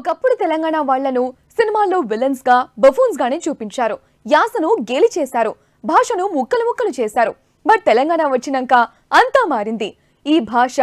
ఒకప్పుడు తెలంగాణ వాళ్లను సినిమాల్లో విలన్స్ గా బఫూన్స్ గానే చూపించారు. యాసను గేలి చేశారు, భాషను ముక్కలు ముక్కలు చేశారు. బట్ తెలంగాణ వచ్చినాక అంతా మారింది. ఈ భాష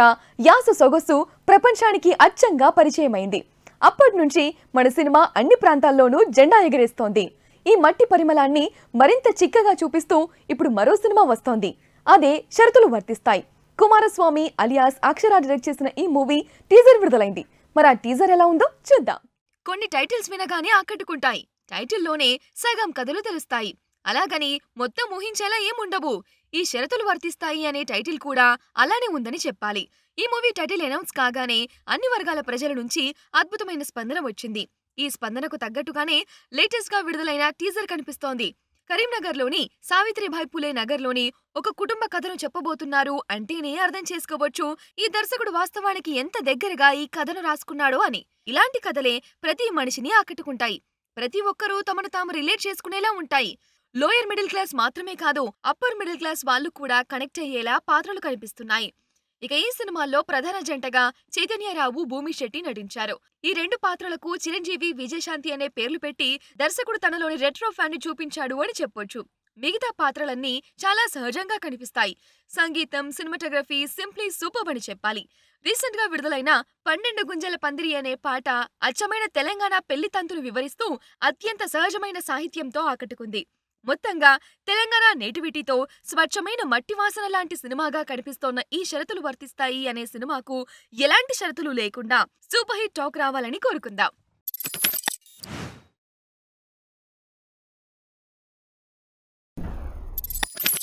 యాస సొగసు ప్రపంచానికి అచ్చంగా పరిచయమైంది. అప్పటి నుంచి మన సినిమా అన్ని ప్రాంతాల్లోనూ జెండా ఎగరేస్తోంది. ఈ మట్టి పరిమళాన్ని మరింత చిక్కగా చూపిస్తూ ఇప్పుడు మరో సినిమా వస్తోంది. అదే షరతులు వర్తిస్తాయి. కుమారస్వామి అలియాస్ అక్షర డైరెక్ట్ చేసిన ఈ మూవీ టీజర్ విడుదలైంది. మరి ఆ టీజర్ ఎలా ఉందో చూద్దాం. కొన్ని టైటిల్స్ వినగానే ఆకట్టుకుంటాయి. టైటిల్లోనే సగం కథలు తెలుస్తాయి. అలాగని మొత్తం ఊహించేలా ఏముండవు. ఈ షరతులు వర్తిస్తాయి అనే టైటిల్ కూడా అలానే ఉందని చెప్పాలి. ఈ మూవీ టైటిల్ అనౌన్స్ కాగానే అన్ని వర్గాల ప్రజల నుంచి అద్భుతమైన స్పందన వచ్చింది. ఈ స్పందనకు తగ్గట్టుగానే లేటెస్ట్ గా విడుదలైన టీజర్ కనిపిస్తోంది. కరీంనగర్లోని సావిత్రిబాయి పులే నగర్లోని ఒక కుటుంబ కథను చెప్పబోతున్నారు అంటేనే అర్థం చేసుకోవచ్చు ఈ దర్శకుడు వాస్తవానికి ఎంత దగ్గరగా ఈ కథను రాసుకున్నాడో అని. ఇలాంటి కథలే ప్రతి మనిషిని ఆకట్టుకుంటాయి. ప్రతి ఒక్కరూ తమను తాము రిలేట్ చేసుకునేలా ఉంటాయి. లోయర్ మిడిల్ క్లాస్ మాత్రమే కాదు, అప్పర్ మిడిల్ క్లాస్ వాళ్ళు కూడా కనెక్ట్ అయ్యేలా పాత్రలు కనిపిస్తున్నాయి. ఇక ఈ సినిమాల్లో ప్రధాన జంటగా చైతన్యరావు, భూమిశెట్టి నటించారు. ఈ రెండు పాత్రలకు చిరంజీవి, విజయశాంతి అనే పేర్లు పెట్టి దర్శకుడు తనలోని రెట్రో ఫ్యాన్ ని చూపించాడు అని చెప్పొచ్చు. మిగతా పాత్రలన్నీ చాలా సహజంగా కనిపిస్తాయి. సంగీతం, సినిమాటోగ్రఫీ సింప్లీ సూపర్ అని చెప్పాలి. రీసెంట్ గా విడుదలైన 12 గుంజల పందిరి అనే పాట అచ్చమైన తెలంగాణ పెళ్లి తంతును వివరిస్తూ అత్యంత సహజమైన సాహిత్యంతో ఆకట్టుకుంది. మొత్తంగా తెలంగాణ నేటివిటీతో స్వచ్ఛమైన మట్టి వాసన లాంటి సినిమాగా కనిపిస్తోన్న ఈ షరతులు వర్తిస్తాయి అనే సినిమాకు ఎలాంటి షరతులు లేకుండా సూపర్ హిట్ టాక్ రావాలని కోరుకుందాం.